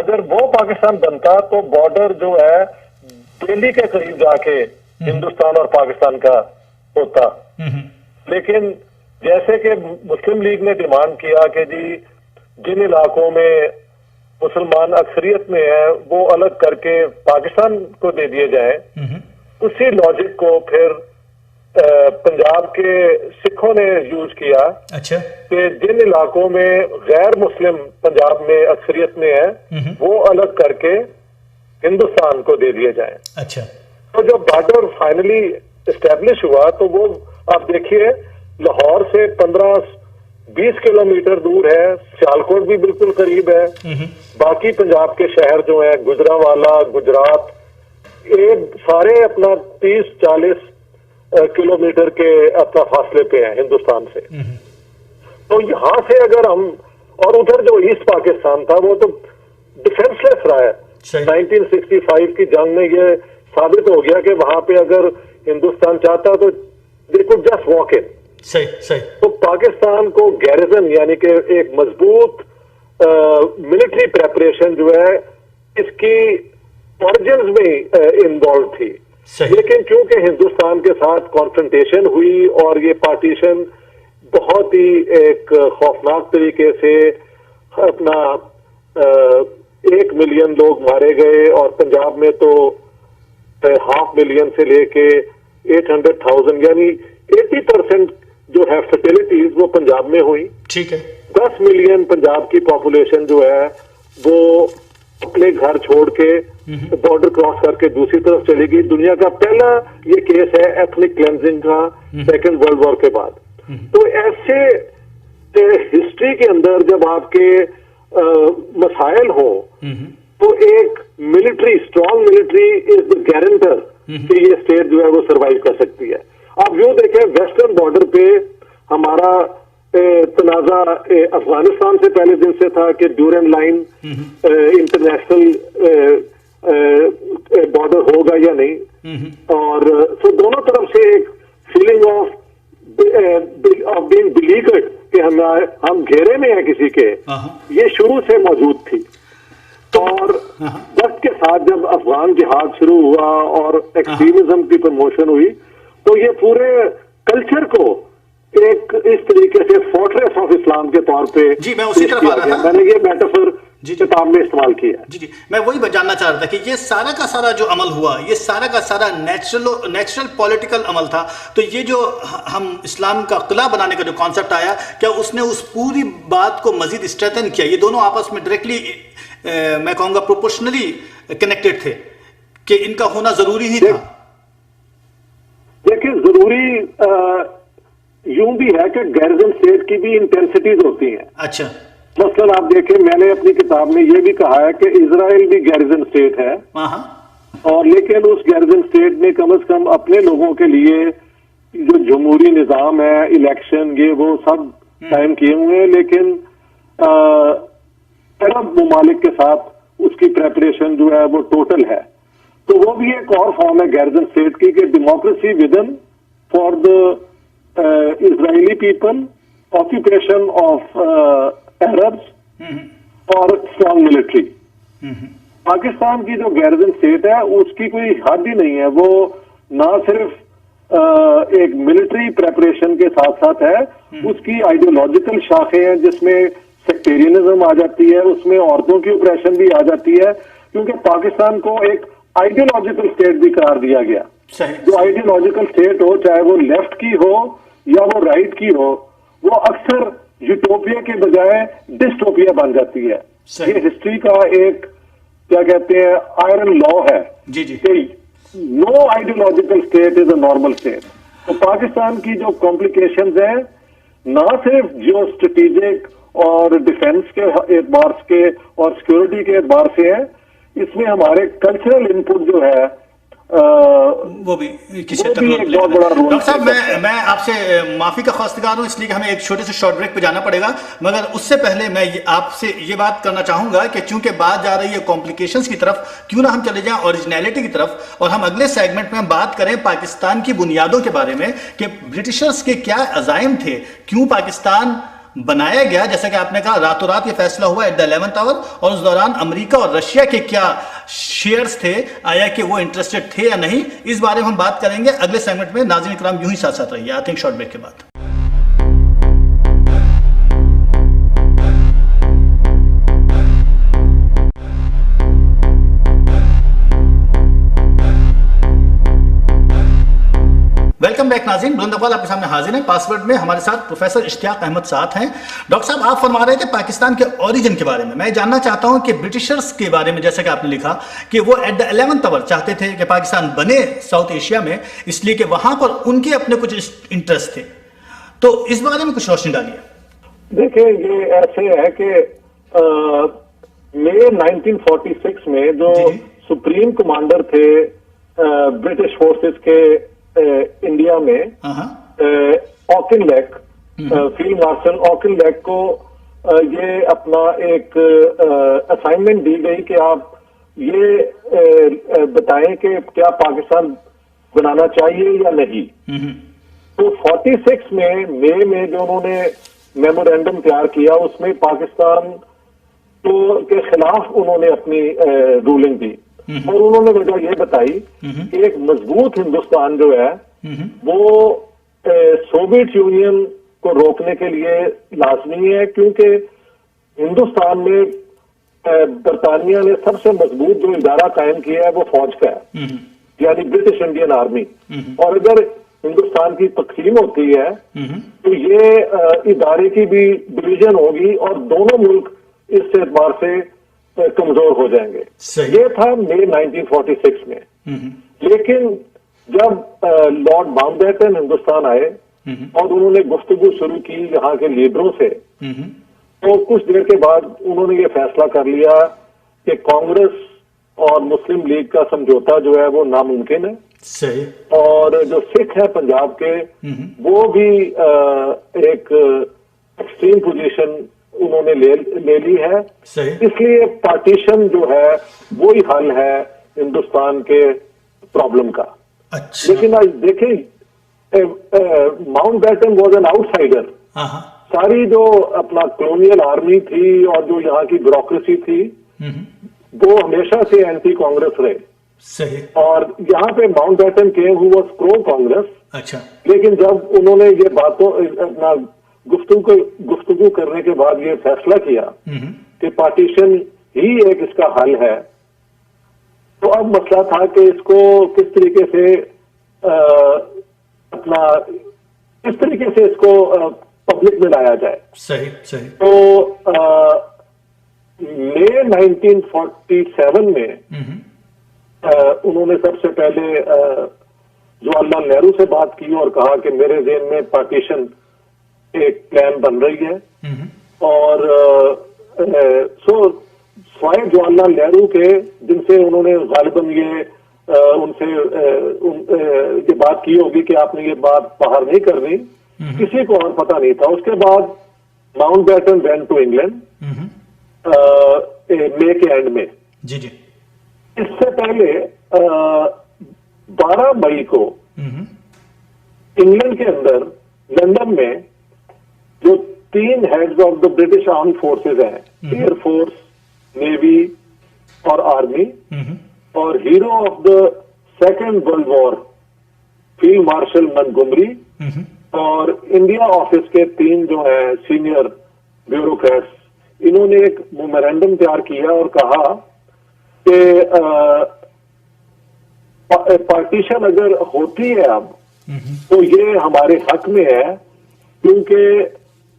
اگر وہ پاکستان بنتا تو بارڈر جو ہے دہلی کے قریب جا کے ہندوستان اور پاکستان کا ہوتا. لیکن جیسے کہ مسلم لیگ نے ڈیمانڈ کیا کہ جی جن علاقوں میں مسلمان اکثریت میں ہیں وہ الگ کر کے پاکستان کو دے دیے جائیں, اسی لاجک کو پھر پنجاب کے سکھوں نے یوز کیا. اچھا. کہ جن علاقوں میں غیر مسلم پنجاب میں اکثریت میں ہیں وہ الگ کر کے ہندوستان کو دے دیے جائیں. اچھا. تو جب بارڈر فائنلی اسٹیبلش ہوا تو وہ آپ دیکھیے لاہور سے 15-20 کلومیٹر دور ہے, سیالکوٹ بھی بالکل قریب ہے, باقی پنجاب کے شہر جو ہیں گجرانوالا, گجرات, یہ سارے اپنا 30-40 کلومیٹر کے اپنا فاصلے پہ ہیں ہندوستان سے. تو یہاں سے اگر ہم, اور ادھر جو ایسٹ پاکستان تھا وہ تو ڈیفینس لیس رہا ہے. 1965 کی جنگ میں یہ ثابت ہو گیا کہ وہاں پہ اگر ہندوستان چاہتا تو they could just walk in. صحیح. تو پاکستان کو گیرزن یعنی کہ ایک مضبوط ملٹری پریپریشن جو ہے اس کی اورجنز میں انوالو تھی. لیکن کیونکہ ہندوستان کے ساتھ کانفرنٹیشن ہوئی اور یہ پارٹیشن بہت ہی ایک خوفناک طریقے سے اپنا 1 ملین لوگ مارے گئے, اور پنجاب میں تو 500,000 سے لے کے 800,000 یعنی 80% جو ہے فرٹیلٹیز وہ پنجاب میں ہوئی. ٹھیک ہے. 10 ملین پنجاب کی پاپولیشن جو ہے وہ اپنے گھر چھوڑ کے بارڈر کراس کر کے دوسری طرف چلے گئی. دنیا کا پہلا یہ کیس ہے ایتھنک کلینزنگ کا سیکنڈ ورلڈ وار کے بعد. تو ایسے ہسٹری کے اندر جب آپ کے مسائل ہوں تو ایک ملٹری, اسٹرانگ ملٹری از دا گارنٹر کہ یہ اسٹیٹ جو ہے وہ سروائیو کر سکتی ہے. آپ یوں دیکھیں ویسٹرن بارڈر پہ ہمارا تنازع افغانستان سے پہلے دن سے تھا کہ ڈیورنڈ لائن انٹرنیشنل بارڈر ہوگا یا نہیں, اور سو دونوں طرف سے ایک فیلنگ آف بینگ بلیگڈ کہ ہم گھیرے میں ہیں کسی کے, یہ شروع سے موجود تھی. اور وقت کے ساتھ جب افغان جہاد شروع ہوا اور ایکسٹریمزم کی پروموشن ہوئی تو یہ پورے کلچر کو ایک اس طریقے سے فورٹریس آف اسلام کے طور پہ میں اسی طرف آ رہا تھا. میں نے یہ میٹافر کتاب میں استعمال کیا. جی میں وہی جاننا چاہ رہا تھا کہ یہ سارا کا سارا جو عمل ہوا, یہ سارا کا سارا نیچرل پولیٹیکل عمل تھا. تو یہ جو ہم اسلام کا قلعہ بنانے کا جو کانسیپٹ آیا, کیا اس نے اس پوری بات کو مزید اسٹریتھن کیا؟ یہ دونوں آپس میں ڈائریکٹلی میں کہوں گا پروپورشنلی کنیکٹڈ تھے کہ ان کا ہونا ضروری ہی تھا. دیکھیں ضروری یوں بھی ہے کہ گیرزن اسٹیٹ کی بھی انٹینسٹیز ہوتی ہیں. اچھا. مثلا آپ دیکھیں میں نے اپنی کتاب میں یہ بھی کہا ہے کہ اسرائیل بھی گیرزن اسٹیٹ ہے, اور لیکن اس گیرزن اسٹیٹ نے کم از کم اپنے لوگوں کے لیے جو جمہوری نظام ہے, الیکشن, یہ وہ سب قائم کیے ہوئے ہیں. لیکن عرب ممالک کے ساتھ اس کی پریپریشن جو ہے وہ ٹوٹل ہے. تو وہ بھی ایک اور فارم ہے گیرزن اسٹیٹ کی کہ democracy within for the Israeli people, occupation of Arabs اور اسٹرانگ ملٹری. پاکستان کی جو گیرزن اسٹیٹ ہے اس کی کوئی حد ہی نہیں ہے. وہ نہ صرف ایک ملٹری پریپریشن کے ساتھ ساتھ ہے, اس کی آئیڈیولوجیکل شاخیں ہیں جس میں سیکٹیرینزم آ جاتی ہے, اس میں عورتوں کی اپریشن بھی آ جاتی ہے, کیونکہ پاکستان کو ایک آئیڈیولوجیکل اسٹیٹ بھی قرار دیا گیا. جو آئیڈیولوجیکل اسٹیٹ ہو, چاہے وہ لیفٹ کی ہو یا وہ رائٹ کی ہو, وہ اکثر یوٹوپیا کے بجائے ڈسٹوپیا بن جاتی ہے. یہ ہسٹری کا ایک کیا کہتے ہیں آئرن لا ہے کہ no ideological state is a normal state. تو پاکستان کی جو کمپلیکیشنز ہیں نہ صرف جیو اسٹریٹجک اور ڈیفینس کے اعتبار کے اور سیکورٹی کے اعتبار سے ہے, اس میں ہمارے کلچرل انپٹ جو ہے وہ بھی کسی حد تک ڈاکٹر صاحب میں آپ سے معافی کا خواستگار ہوں, اس لیے کہ ہمیں ایک چھوٹے سے شارٹ بریک پہ جانا پڑے گا. مگر اس سے پہلے میں آپ سے یہ بات کرنا چاہوں گا کہ چونکہ بات جا رہی ہے کمپلیکیشنز کی طرف, کیوں نہ ہم چلے جائیں اوریجنیلٹی کی طرف, اور ہم اگلے سیگمنٹ میں بات کریں پاکستان کی بنیادوں کے بارے میں کہ برٹشرز کے کیا عزائم تھے, کیوں پاکستان بنایا گیا، جیسا کہ آپ نے کہا راتوں رات یہ فیصلہ ہوا ایٹ دا 11th آور، اور اس دوران امریکہ اور رشیا کے کیا شیئرز تھے، آیا کہ وہ انٹرسٹڈ تھے یا نہیں، اس بارے میں ہم بات کریں گے اگلے سیگمنٹ میں۔ ناظرین کرام یوں ہی ساتھ ساتھ رہیے، آتے ہیں شارٹ بریک کے بعد۔ ویلکم بیک ناظرین، بلند اقبال آپ کے سامنے حاضر ہیں۔ پاس ورڈ میں ہمارے ساتھ پروفیسر اشتیاق احمد ساتھ ہیں۔ ڈاکٹر صاحب، آپ فرما رہے تھے پاکستان کے اوریجن کے بارے میں، میں جاننا چاہتا ہوں کہ برٹشرز کے بارے میں جیسا کہ آپ نے لکھا کہ وہ ایٹ دا 11th آور چاہتے تھے کہ پاکستان بنے ساؤتھ ایشیا میں، اس لیے کہ وہاں پر ان کے اپنے کچھ انٹرسٹ تھے، تو اس بارے میں کچھ روشنی ڈالیے۔ دیکھیں، یہ ایسے ہے کہ مئی 1946 میں جو سپریم کمانڈر تھے برٹش فورسز کے انڈیا میں، آکن لیک، فیلڈ مارشل آکن لیک کو یہ اپنا ایک اسائنمنٹ دی گئی کہ آپ یہ بتائیں کہ کیا پاکستان بنانا چاہیے یا نہیں۔ تو 46 میں مئی میں جو انہوں نے میمورینڈم تیار کیا، اس میں پاکستان کے خلاف انہوں نے اپنی رولنگ دی، اور انہوں نے وجہ یہ بتائی کہ ایک مضبوط ہندوستان جو ہے وہ سوویت یونین کو روکنے کے لیے لازمی ہے، کیونکہ ہندوستان میں برطانیہ نے سب سے مضبوط جو ادارہ قائم کیا ہے وہ فوج کا ہے، یعنی برٹش انڈین آرمی، اور اگر ہندوستان کی تقسیم ہوتی ہے تو یہ ادارے کی بھی ڈویژن ہوگی اور دونوں ملک اس اعتبار سے کمزور ہو جائیں گے۔ یہ تھا مئی 1946 میں۔ لیکن جب لارڈ ماؤنٹ بیٹن ہندوستان آئے اور انہوں نے گفتگو شروع کی یہاں کے لیڈروں سے، تو کچھ دیر کے بعد انہوں نے یہ فیصلہ کر لیا کہ کانگریس اور مسلم لیگ کا سمجھوتا جو ہے وہ ناممکن ہے، اور جو سکھ ہیں پنجاب کے وہ بھی ایک ایکسٹریم پوزیشن انہوں نے لے لی ہے، اس لیے پارٹیشن جو ہے وہی حل ہے ہندوستان کے پرابلم کا۔ لیکن آج دیکھیں، Mountbatten was an outsider, ساری جو اپنا کولونیل آرمی تھی اور جو یہاں کی بیوروکریسی تھی وہ ہمیشہ سے اینٹی کانگریس رہے، اور یہاں پہ ماؤنٹ بیٹن کے ہو واز پرو کانگریس، لیکن جب انہوں نے یہ باتوں اپنا گفتگو کرنے کے بعد یہ فیصلہ کیا کہ پارٹیشن ہی ایک اس کا حل ہے، تو اب مسئلہ تھا کہ اس کو کس طریقے سے اس کو پبلک میں لایا جائے۔ تو مئی 1947 میں انہوں نے سب سے پہلے جواہر لال نہرو سے بات کی اور کہا کہ میرے ذہن میں پارٹیشن ایک پلان بن رہی ہے، اور سوائے جواہر لال نہرو کے، جن سے انہوں نے غالباً ان سے یہ بات کی ہوگی کہ آپ نے یہ بات باہر نہیں کرنی، کسی کو اور پتہ نہیں تھا۔ اس کے بعد Mountbatten went to England مئی کے اینڈ میں۔ اس سے پہلے 12 مئی کو انگلینڈ کے اندر لندن میں جو 3 heads of the British arm forces ہیں، ایئر فورس، نیوی اور آرمی، اور hero of the Second World War field marshal Montgomery, اور انڈیا آفس کے 3 جو ہیں سینئر بیوروکریٹس، انہوں نے ایک میمورینڈم تیار کیا اور کہا کہ پارٹیشن اگر ہوتی ہے اب تو یہ ہمارے حق میں ہے، کیونکہ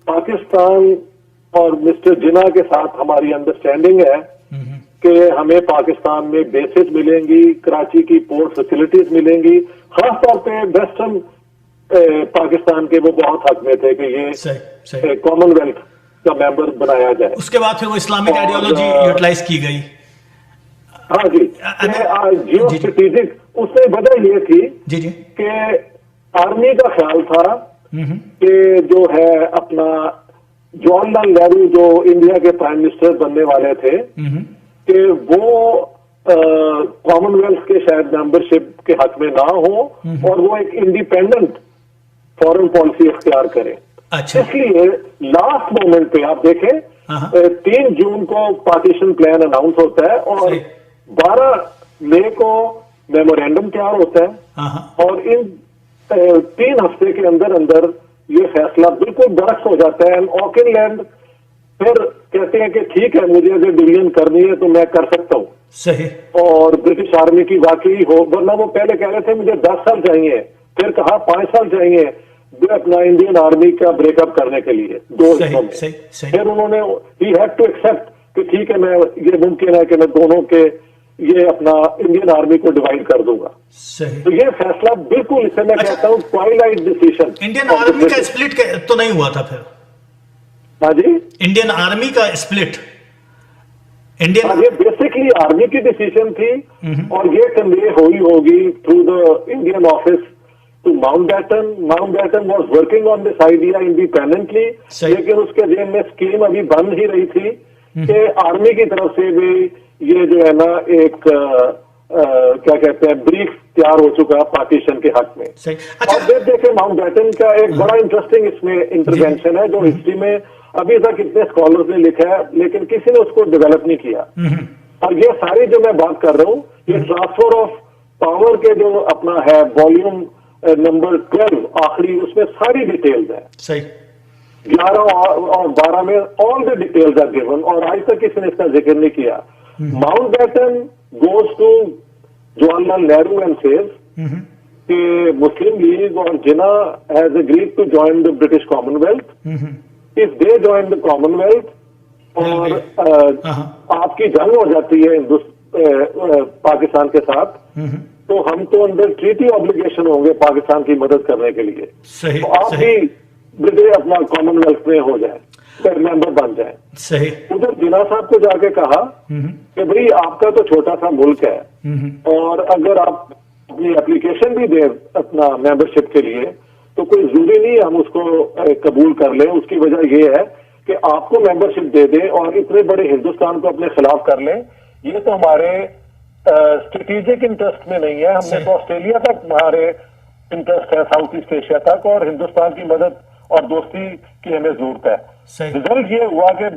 پاکستان اور مسٹر جناح کے ساتھ ہماری انڈرسٹینڈنگ ہے کہ ہمیں پاکستان میں بیسز ملیں گی، کراچی کی پورٹ فیسلٹیز ملیں گی، خاص طور پہ ویسٹرن پاکستان کے وہ بہت حق میں تھے کہ یہ کامن ویلتھ کا ممبر بنایا جائے۔ اس کے بعد پھر وہ اسلامک آئیڈیالوجی یوٹیلائز کی گئی۔ ہاں جی، جیو اسٹریٹجک، اس میں وجہ یہ تھی کہ آرمی کا خیال تھا کہ جو ہے اپنا جواہر لال نہرو جو انڈیا کے پرائم منسٹر بننے والے تھے کہ وہ کامن ویلتھ کے شاید ممبرشپ کے حق میں نہ ہو اور وہ ایک انڈیپینڈنٹ فارن پالیسی اختیار کریں۔ اچھا اس لیے لاسٹ مومنٹ پہ آپ دیکھیں 3 جون کو پارٹیشن پلان اناؤنس ہوتا ہے اور 12 مئی کو میمورینڈم تیار ہوتا ہے اور ان 3 ہفتے کے اندر اندر یہ فیصلہ بالکل برعکس ہو جاتا ہے. آکن لینڈ پھر کہتے ہیں کہ ٹھیک ہے مجھے اگر ڈویژن کرنی ہے تو میں کر سکتا ہوں. صحیح. اور برٹش آرمی کی واقعی ہو, ورنہ وہ پہلے کہہ رہے تھے مجھے 10 سال چاہیے, پھر کہا 5 سال چاہیے اپنا انڈین آرمی کا بریک اپ کرنے کے لیے 2 حصوں میں. پھر انہوں نے ہی ہیڈ ٹو ایکسپٹ کہ ٹھیک ہے میں یہ ممکن ہے کہ میں دونوں کے یہ اپنا انڈین آرمی کو ڈیوائڈ کر دوں گا. تو یہ فیصلہ بالکل اسے میں کہتا ہوں ٹوائلائٹ ڈیسیژن. انڈین آرمی کا اسپلٹ تو نہیں ہوا تھا پھر؟ ہاں جی, انڈین آرمی کا اسپلٹ یہ بیسکلی آرمی کی ڈیسیژن تھی اور یہ کنوے ہوئی ہوگی through the Indian office to Mountbatten. Mountbatten was working on this idea independently, لیکن اس کے ذہن میں اسکیم ابھی بن ہی رہی تھی کہ آرمی کی طرف سے بھی یہ جو ہے نا ایک کیا کہتے ہیں بریف تیار ہو چکا پارٹیشن کے حق میں. اور پھر دیکھیں ماؤنٹ بیٹن کا ایک بڑا انٹرسٹنگ اس میں انٹرونشن ہے جو ہسٹری میں ابھی تک اتنے اسکالرز نے لکھا ہے لیکن کسی نے اس کو ڈیولپ نہیں کیا. اور یہ ساری جو میں بات کر رہا ہوں یہ ٹرانسفر آف پاور کے جو اپنا ہے والیوم نمبر 12 آخری, اس میں ساری ڈیٹیلز ہیں. صحیح. 11 اور 12 میں آل دا ڈیٹیلز آر گیون اور آج تک کسی نے اس کا ذکر نہیں کیا. Mountbatten goes to Jawaharlal Nehru and says کہ مسلم لیگ اور Jinnah has agreed to join the British Commonwealth. If they join the Commonwealth اور آپ کی جنگ ہو جاتی ہے پاکستان کے ساتھ تو ہم تو اندر ٹریٹی آبلیگیشن ہوں گے پاکستان کی مدد کرنے کے لیے. تو آپ بھی برٹش اپنا کامن ویلتھ میں ہو جائیں, ممبر بن جائیں. صحیح. ادھر جناح صاحب کو جا کے کہا کہ بھئی آپ کا تو چھوٹا سا ملک ہے اور اگر آپ اپنی اپلیکیشن بھی دیں اپنا ممبرشپ کے لیے تو کوئی ضروری نہیں ہم اس کو قبول کر لیں. اس کی وجہ یہ ہے کہ آپ کو ممبرشپ دے دیں اور اتنے بڑے ہندوستان کو اپنے خلاف کر لیں, یہ تو ہمارے اسٹریٹجک انٹرسٹ میں نہیں ہے. ہم نے تو آسٹریلیا تک ہمارے انٹرسٹ ہے, ساؤتھ ایسٹ ایشیا تک, اور ہندوستان کی مدد اور دوستی کی ہمیں ضرورت ہے. رزلٹ یہ ہوا کہ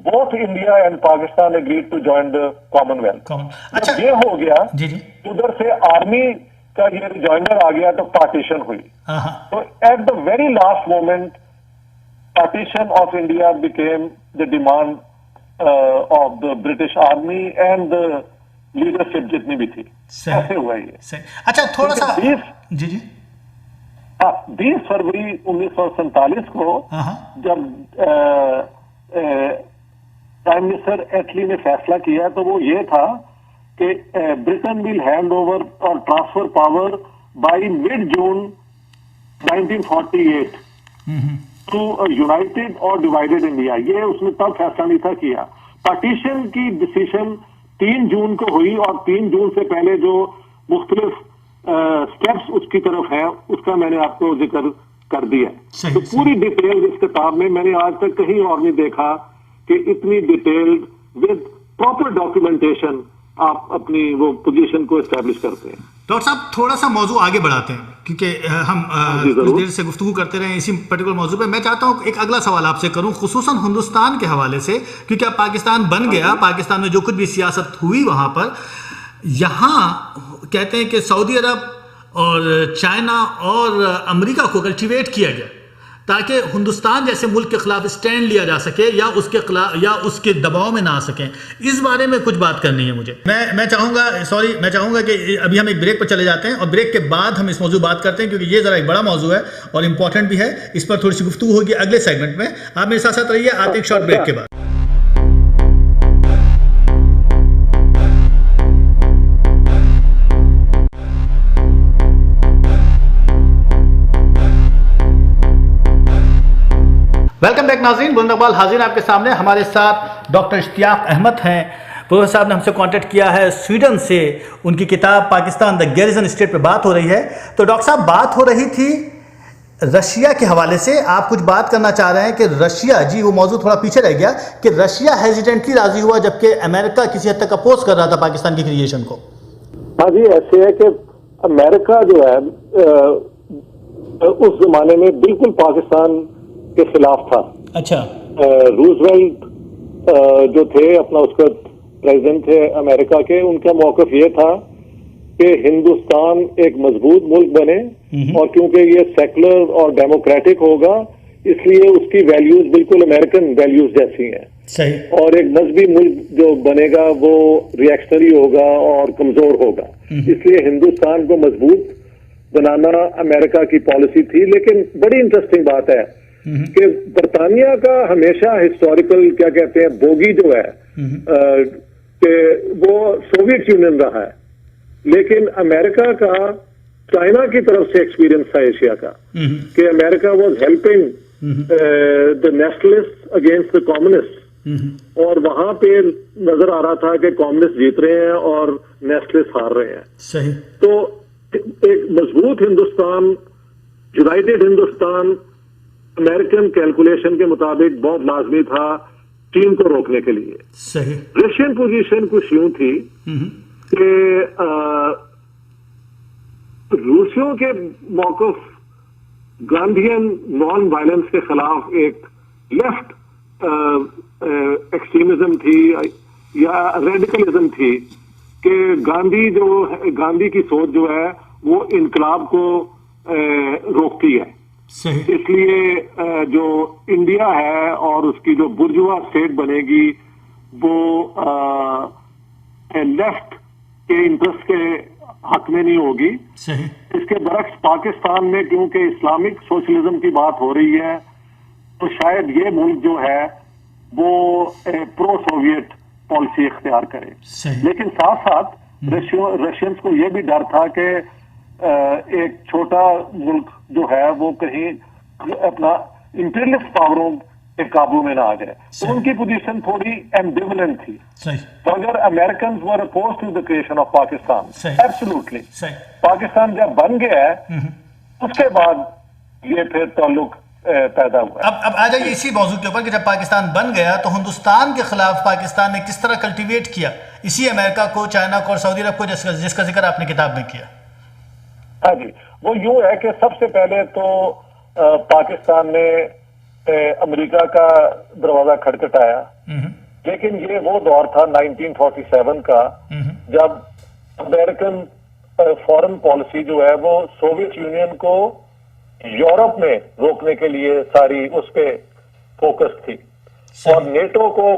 both India and Pakistan agreed to join the Commonwealth. جب یہ ہو گیا ادھر سے آرمی کا یہ ریجوائنر آ گیا تو پارٹیشن ہوئی. تو at the very last moment partition of India became the demand of the British army and the leadership جتنی بھی تھی. ایسے ہوا یہ. اچھا تھوڑا سا 20 فروری 1947 کو جب پرائم منسٹر ایٹلی نے فیصلہ کیا تو وہ یہ تھا کہ Britain will hand over or transfer power by mid June 1948 to united or divided India. یہ اس نے تب فیصلہ نہیں تھا کیا. پارٹیشن کی ڈسیشن 3 جون کو ہوئی اور 3 جون سے پہلے جو مختلف سٹیپس اس کی طرف ہے اس کا میں نے آپ کو ذکر کر دیا. تو پوری ڈیٹیل اس کتاب میں نے آج تک کہیں اور نہیں دیکھا کہ اتنی ڈیٹیلڈ ود پراپر ڈاکیومنٹیشن آپ اپنی وہ پوزیشن کو اسٹیبلش کرتے ہیں. ڈاکٹر صاحب تھوڑا سا موضوع آگے بڑھاتے ہیں کیونکہ ہم کچھ دیر سے گفتگو کرتے رہے ہیں اسی پرٹیکولر موضوع پہ. میں چاہتا ہوں ایک اگلا سوال آپ سے کروں خصوصاً ہندوستان کے حوالے سے, کیونکہ اب پاکستان بن گیا, پاکستان میں جو کچھ بھی سیاست ہوئی وہاں پر, یہاں کہتے ہیں کہ سعودی عرب اور چائنا اور امریکہ کو کلٹیویٹ کیا گیا تاکہ ہندوستان جیسے ملک کے خلاف اسٹینڈ لیا جا سکے یا اس کے خلاف یا اس کے دباؤ میں نہ آ سکیں. اس بارے میں کچھ بات کرنی ہے مجھے. میں چاہوں گا کہ ابھی ہم ایک بریک پر چلے جاتے ہیں اور بریک کے بعد ہم اس موضوع بات کرتے ہیں کیونکہ یہ ذرا ایک بڑا موضوع ہے اور امپورٹنٹ بھی ہے. اس پر تھوڑی سی گفتگو ہوگی اگلے سیگمنٹ میں. آپ میرے ساتھ رہیے, آتے ایک شارٹ بریک کے بعد. ویلکم بیک ناظرین, بلند اقبال حاضر آپ کے سامنے. ہمارے ساتھ ڈاکٹر اشتیاق احمد ہیں. پروفیسر صاحب نے ہم سے کانٹیکٹ کیا ہے سویڈن سے, ان کی کتاب پاکستان دا گیریزن اسٹیٹ پہ بات ہو رہی ہے. تو ڈاکٹر صاحب بات ہو رہی تھی رشیا کے حوالے سے, آپ کچھ بات کرنا چاہ رہے ہیں کہ رشیا, جی وہ موضوع تھوڑا پیچھے رہ گیا کہ رشیا ہیزیٹنٹلی راضی ہوا جبکہ امریکہ کسی حد تک اپوز کر رہا تھا پاکستان کی کریشن کو. ہاں جی, ایسے ہے کہ امریکہ جو ہے اس زمانے میں بالکل پاکستان کے خلاف تھا. اچھا. روزویلٹ جو تھے اپنا اس کا پریزیڈنٹ تھے امریکہ کے, ان کا موقف یہ تھا کہ ہندوستان ایک مضبوط ملک بنے, اور کیونکہ یہ سیکولر اور ڈیموکریٹک ہوگا اس لیے اس کی ویلیوز بالکل امریکن ویلیوز جیسی ہیں. صحیح. اور ایک مذہبی ملک جو بنے گا وہ ریئیکشنری ہوگا اور کمزور ہوگا. اس لیے ہندوستان کو مضبوط بنانا امریکہ کی پالیسی تھی. لیکن بڑی انٹرسٹنگ بات ہے کہ برطانیہ کا ہمیشہ ہسٹوریکل کیا کہتے ہیں بوگی جو ہے کہ وہ سوویت یونین رہا ہے, لیکن امریکہ کا چائنا کی طرف سے ایکسپیرئنس تھا ایشیا کا کہ America was helping the nationalist against the communist, اور وہاں پہ نظر آ رہا تھا کہ کمیونسٹ جیت رہے ہیں اور نیشنلسٹ ہار رہے ہیں. صحیح. تو ایک مضبوط Hindustan, United Hindustan American calculation کے مطابق بہت لازمی تھا چین کو روکنے کے لیے. صحیح. رشین پوزیشن کچھ یوں تھی کہ روسیوں کے موقف گاندھین نان وائلنس کے خلاف ایک لیفٹ ایکسٹریمزم تھی یا ریڈیکلزم تھی کہ گاندھی کی سوچ جو ہے وہ انقلاب کو روکتی ہے. صحیح. اس لیے جو انڈیا ہے اور اس کی جو برجوا اسٹیٹ بنے گی وہ لیفٹ کے انٹرسٹ کے حق میں نہیں ہوگی. صحیح. اس کے برعکس پاکستان میں کیونکہ اسلامک سوشلزم کی بات ہو رہی ہے تو شاید یہ ملک جو ہے وہ پرو سوویت پالیسی اختیار کرے. صحیح. لیکن ساتھ ساتھ رشینز کو یہ بھی ڈر تھا کہ ایک چھوٹا ملک جو ہے وہ کہیں اپنا امپیریلسٹ پاوروں کے قابو میں نہ آ جائے. تو ان کی پوزیشن تھوڑی ایمبیولنٹ تھی. تو اگر Americans were opposed to the creation of Pakistan, absolutely Pakistan جب بن گیا ہے اس کے بعد یہ پھر تعلق پیدا ہوا. اب آ جائیے اسی موضوع کے اوپر کہ جب پاکستان بن گیا تو ہندوستان کے خلاف پاکستان نے کس طرح کلٹیویٹ کیا اسی امریکہ کو, چائنا کو اور سعودی عرب کو, جس کا ذکر آپ نے کتاب میں کیا. ہاں جی, وہ یوں ہے کہ سب سے پہلے تو پاکستان نے امریکہ کا دروازہ کھٹکھٹایا, لیکن یہ وہ دور تھا 1947 کا جب امریکن فارن پالیسی جو ہے وہ سوویت یونین کو یورپ میں روکنے کے لیے ساری اس پہ فوکس تھی, اور نیٹو کو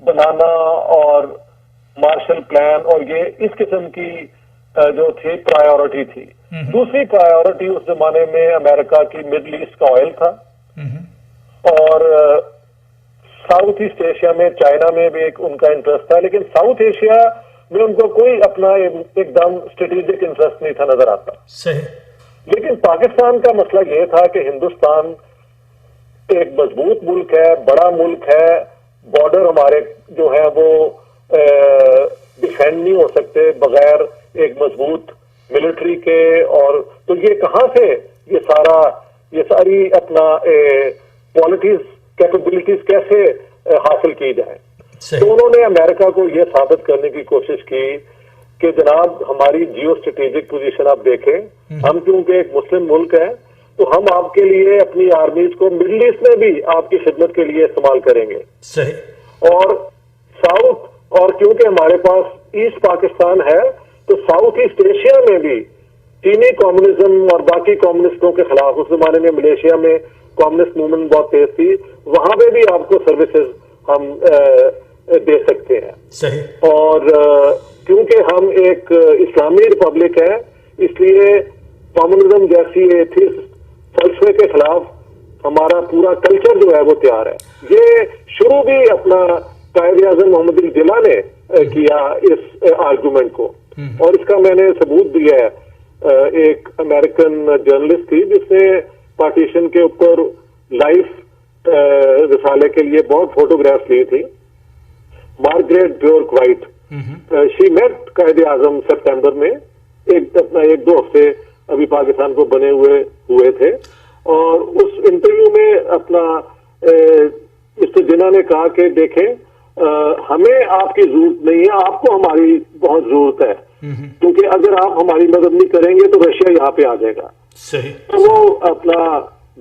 بنانا اور مارشل پلان اور یہ اس قسم کی جو تھی پرائیورٹی تھی. دوسری پرائیورٹی اس زمانے میں امریکہ کی مڈل ایسٹ کا آئل تھا, اور ساؤتھ ایسٹ ایشیا میں چائنا میں بھی ایک ان کا انٹرسٹ تھا, لیکن ساؤتھ ایشیا میں ان کو کوئی اپنا ایک دم اسٹریٹجک انٹرسٹ نہیں تھا نظر آتا. صحیح. لیکن پاکستان کا مسئلہ یہ تھا کہ ہندوستان ایک مضبوط ملک ہے, بڑا ملک ہے, بارڈر ہمارے جو ہے وہ ڈیفینڈ نہیں ہو سکتے بغیر ایک مضبوط ملٹری کے, اور تو یہ کہاں سے یہ ساری اپنا پالیٹیز کیپیبلٹیز کیسے حاصل کی جائیں. تو انہوں نے امریکہ کو یہ ثابت کرنے کی کوشش کی کہ جناب ہماری جیو اسٹریٹجک پوزیشن آپ دیکھیں, ہم کیونکہ ایک مسلم ملک ہے تو ہم آپ کے لیے اپنی آرمیز کو مڈل ایسٹ میں بھی آپ کی خدمت کے لیے استعمال کریں گے. صحیح. اور ساؤتھ, اور کیونکہ ہمارے پاس ایسٹ پاکستان ہے تو ساؤتھ ایسٹ ایشیا میں بھی چینی کمیونزم اور باقی کمیونسٹوں کے خلاف, اس زمانے میں ملیشیا میں کمیونسٹ موومنٹ بہت تیز تھی, وہاں پہ بھی آپ کو سروسز ہم دے سکتے ہیں. صحیح. اور کیونکہ ہم ایک اسلامی ریپبلک ہے اس لیے کمیونزم جیسی ایتھیسٹ فلسفے کے خلاف ہمارا پورا کلچر جو ہے وہ تیار ہے. یہ شروع بھی اپنا قائد اعظم محمد علی جناح نے کیا اس آرگومنٹ کو, اور اس کا میں نے ثبوت دیا ہے. ایک امریکن جرنلسٹ تھی جس نے پارٹیشن کے اوپر لائف رسالے کے لیے بہت فوٹوگرافس لی تھی, مارگریٹ بیورک وائٹ. شی میٹ قائد اعظم سپٹمبر میں, ایک دو ہفتے ابھی پاکستان کو بنے ہوئے تھے, اور اس انٹرویو میں اپنا مسٹر جناح نے کہا کہ دیکھیں ہمیں آپ کی ضرورت نہیں ہے, آپ کو ہماری بہت ضرورت ہے, کیونکہ اگر آپ ہماری مدد نہیں کریں گے تو رشیا یہاں پہ آ جائے گا. صحیح. تو وہ اپنا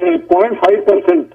0.5%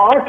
8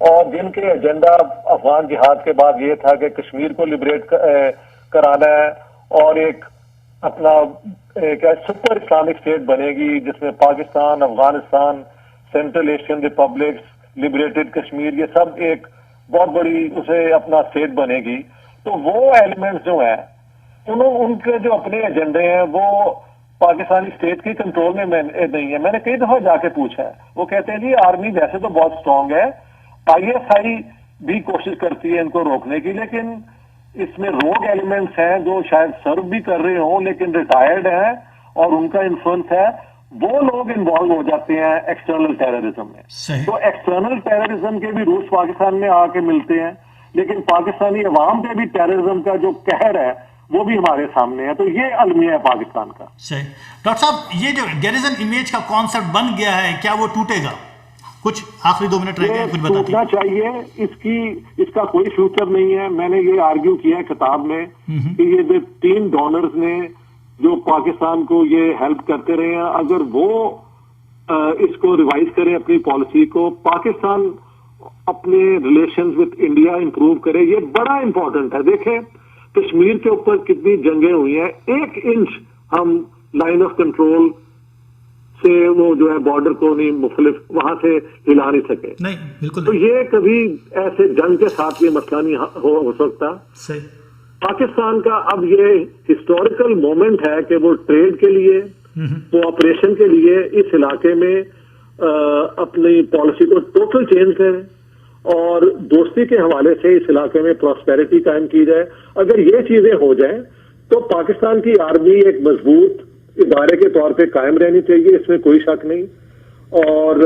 اور جن کے ایجنڈا افغان جہاد کے بعد یہ تھا کہ کشمیر کو لبریٹ کرانا ہے اور ایک اپنا سپر اسلامک اسٹیٹ بنے گی جس میں Pakistan, Afghanistan, central Asian republics, liberated Kashmir, یہ سب ایک بہت بڑی اسے اپنا اسٹیٹ بنے گی. تو وہ ایلیمنٹس جو ہیں ان کے جو اپنے ایجنڈے ہیں وہ پاکستانی اسٹیٹ کی کنٹرول میں نہیں ہے. میں نے کئی دفعہ جا کے پوچھا ہے، وہ کہتے ہیں جی آرمی ویسے تو بہت اسٹرانگ ہے، ISI بھی کوشش کرتی ہے ان کو روکنے کی، لیکن اس میں روگ ایلیمنٹس ہیں جو شاید سرو بھی کر رہے ہوں لیکن ریٹائرڈ ہیں اور ان کا انفلوئنس ہے، وہ لوگ انوالو ہو جاتے ہیں ایکسٹرنل ٹیررزم میں. تو ایکسٹرنل ٹیررزم کے بھی روٹس پاکستان میں آ کے ملتے ہیں، لیکن پاکستانی عوام پہ بھی ٹیررزم کا جو قہر ہے وہ بھی ہمارے سامنے ہے. تو یہ المیہ ہے پاکستان کا. صحیح. ڈاکٹر صاحب یہ جو گیریزن امیج کا کانسیپٹ بن گیا ہے کیا وہ ٹوٹے گا؟ کچھ آخری 2 منٹ رہ گئے، کچھ بتائیے. ٹوٹنا چاہیے، اس کا کوئی فیوچر نہیں ہے. میں نے یہ آرگیو کیا ہے کتاب میں کہ یہ جو 3 ڈونرز نے جو پاکستان کو یہ ہیلپ کرتے رہے ہیں، اگر وہ اس کو ریوائز کریں اپنی پالیسی کو، پاکستان اپنے ریلیشنز وتھ انڈیا امپروو کرے. یہ بڑا امپورٹنٹ ہے. دیکھیں کشمیر کے اوپر کتنی جنگیں ہوئی ہیں، 1 انچ ہم لائن آف کنٹرول سے وہ جو ہے بارڈر کو نہیں مختلف وہاں سے ہلا نہیں سکے. نہیں بالکل. تو یہ کبھی ایسے جنگ کے ساتھ یہ مسئلہ نہیں ہو سکتا. صحیح. پاکستان کا اب یہ ہسٹوریکل مومنٹ ہے کہ وہ ٹریڈ کے لیے، کوآپریشن کے لیے اس علاقے میں اپنی پالیسی کو ٹوٹل چینج کریں اور دوستی کے حوالے سے اس علاقے میں پراسپیرٹی قائم کی جائے. اگر یہ چیزیں ہو جائیں تو پاکستان کی آرمی ایک مضبوط ادارے کے طور پہ قائم رہنی چاہیے، اس میں کوئی شک نہیں. اور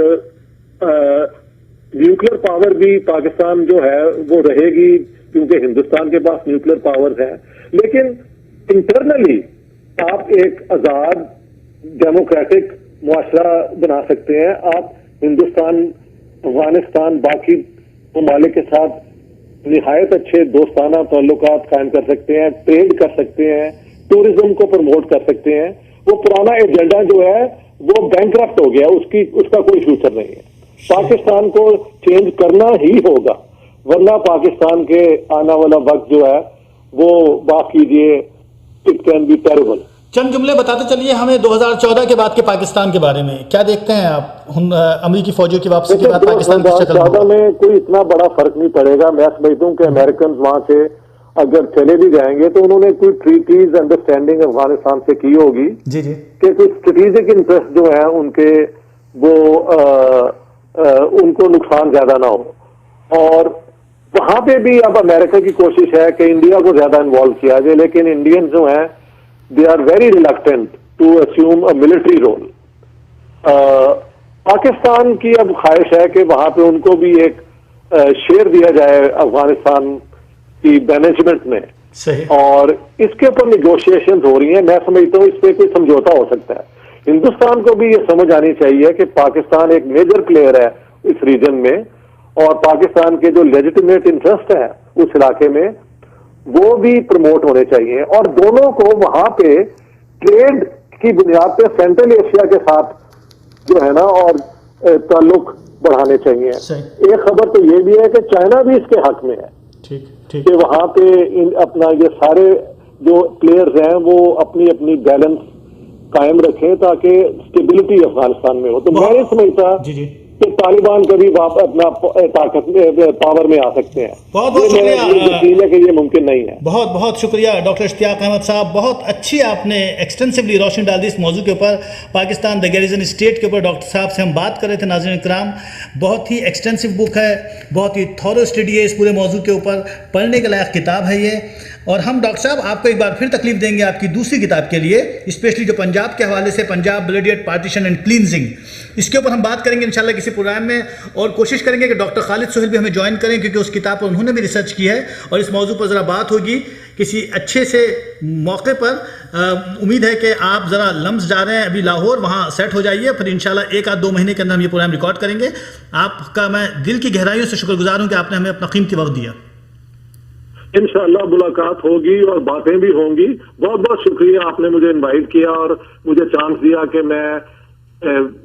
نیوکلیر پاور بھی پاکستان جو ہے وہ رہے گی کیونکہ ہندوستان کے پاس نیوکلیر پاور ہے. لیکن انٹرنلی آپ ایک آزاد ڈیموکریٹک معاشرہ بنا سکتے ہیں. آپ ہندوستان، افغانستان، باقی ممالک کے ساتھ نہایت اچھے دوستانہ تعلقات قائم کر سکتے ہیں، ٹریڈ کر سکتے ہیں، ٹورزم کو پروموٹ کر سکتے ہیں. وہ پرانا ایجنڈا جو ہے وہ بینکرپٹ ہو گیا، اس کا کوئی فیوچر نہیں ہے. پاکستان کو چینج کرنا ہی ہوگا، ورنہ پاکستان کے آنے والا وقت جو ہے وہ بات کیجیے اٹ کین بی ٹیریبل. چند جملے بتاتے چلیے ہمیں 2014 کے بعد کے پاکستان کے بارے میں کیا دیکھتے ہیں آپ؟ امریکی فوجیوں کی واپسی کے بعد پاکستان کی شکل 2014 میں کوئی اتنا بڑا فرق نہیں پڑے گا. میں سمجھتا ہوں کہ امریکنز وہاں سے اگر چلے بھی جائیں گے تو انہوں نے کوئی ٹریٹیز انڈرسٹینڈنگ افغانستان سے کی ہوگی کہ کوئی اسٹریٹجک انٹرسٹ جو ہیں ان کے وہ ان کو نقصان زیادہ نہ ہو. اور وہاں پہ بھی اب امریکہ کی کوشش ہے کہ انڈیا کو زیادہ انوالو کیا جائے، لیکن انڈینز جو ہیں they are very reluctant to assume a military role. Pakistan کی اب خواہش ہے کہ وہاں پہ ان کو بھی ایک شیئر دیا جائے افغانستان کی مینجمنٹ میں. اور اس کے اوپر نیگوشیشن ہو رہی ہیں. میں سمجھتا ہوں اس پہ کوئی سمجھوتا ہو سکتا ہے. ہندوستان کو بھی یہ سمجھ آنی چاہیے کہ پاکستان ایک میجر پلیئر ہے اس ریجن میں اور پاکستان کے جو لیجیٹمیٹ انٹرسٹ ہیں اس علاقے میں وہ بھی پروموٹ ہونے چاہیے. اور دونوں کو وہاں پہ ٹریڈ کی بنیاد پہ سینٹرل ایشیا کے ساتھ جو ہے نا اور تعلق بڑھانے چاہیے. ایک خبر تو یہ بھی ہے کہ چائنا بھی اس کے حق میں ہے کہ وہاں پہ اپنا یہ سارے جو پلیئرز ہیں وہ اپنی اپنی بیلنس قائم رکھیں تاکہ اسٹیبلٹی افغانستان میں ہو. تو میں یہ سمجھتا کہ طالبان کبھی اپنا طاقت پاور میں آ سکتے ہیں. بہت بہت شکریہ کہ یہ ممکن نہیں ہے. بہت بہت شکریہ ڈاکٹر اشتیاق احمد صاحب. بہت اچھی آپ نے ایکسٹینسولی روشنی ڈال دی اس موضوع کے اوپر. پاکستان دا گیریزن اسٹیٹ کے اوپر ڈاکٹر صاحب سے ہم بات کر رہے تھے. ناظرین کرام بہت ہی ایکسٹینسو بک ہے، بہت ہی تھورو اسٹڈی ہے اس پورے موضوع کے اوپر، پڑھنے کے لائق کتاب ہے یہ. اور ہم ڈاکٹر صاحب آپ کو ایک بار پھر تکلیف دیں گے آپ کی دوسری کتاب کے لیے، اسپیشلی جو پنجاب کے حوالے سے پنجاب بلیڈیٹ پارٹیشن اینڈ کلینزنگ، اس کے اوپر ہم بات کریں گے انشاءاللہ کسی پروگرام میں. اور کوشش کریں گے کہ ڈاکٹر خالد سہیل بھی ہمیں جوائن کریں کیونکہ اس کتاب پر انہوں نے بھی ریسرچ کی ہے اور اس موضوع پر ذرا بات ہوگی کسی اچھے سے موقع پر. امید ہے کہ آپ ذرا لمس جا رہے ہیں ابھی لاہور، وہاں سیٹ ہو جائیے، پھر انشاءاللہ 1 آدھ 2 مہینے کے اندر ہم یہ پروگرام ریکارڈ کریں گے. آپ کا میں دل کی گہرائیوں سے شکر گزار ہوں کہ آپ نے ہمیں اپنا قیمتی وقت دیا. انشاءاللہ ملاقات ہوگی اور باتیں بھی ہوں گی. بہت بہت شکریہ آپ نے مجھے انوائٹ کیا اور مجھے چانس دیا کہ میں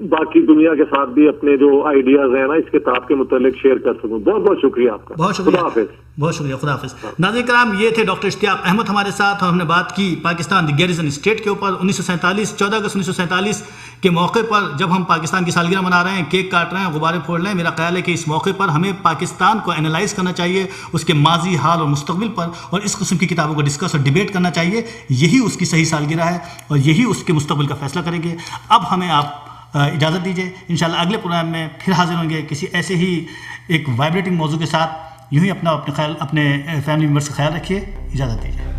باقی دنیا کے ساتھ بھی اپنے جو آئیڈیاز ہیں نا اس کتاب کے متعلق شیئر کر سکوں. بہت بہت شکریہ آپ کا. بہت شکریہ. خدا حافظ. بہت شکریہ. خدا حافظ. ناظرین کرام، یہ تھے ڈاکٹر اشتیاق احمد ہمارے ساتھ، اور ہم نے بات کی پاکستان دی گیریزن اسٹیٹ کے اوپر. 1947 14 اگست 1947 کے موقع پر جب ہم پاکستان کی سالگرہ منا رہے ہیں، کیک کاٹ رہے ہیں، غبارے پھوڑ رہے ہیں، میرا خیال ہے کہ اس موقع پر ہمیں پاکستان کو انالائز کرنا چاہیے، اس کے ماضی، حال اور مستقبل پر، اور اس قسم کی کتابوں کو ڈسکس اور ڈیبیٹ کرنا چاہیے. یہی اس کی صحیح سالگرہ ہے اور یہی اس کے مستقبل کا فیصلہ کریں گے. اب ہمیں آپ اجازت دیجیے، انشاءاللہ اگلے پروگرام میں پھر حاضر ہوں گے کسی ایسے ہی ایک وائبریٹنگ موضوع کے ساتھ. یوں ہی اپنے فیملی ممبرس کا خیال رکھیے. اجازت دیجیے.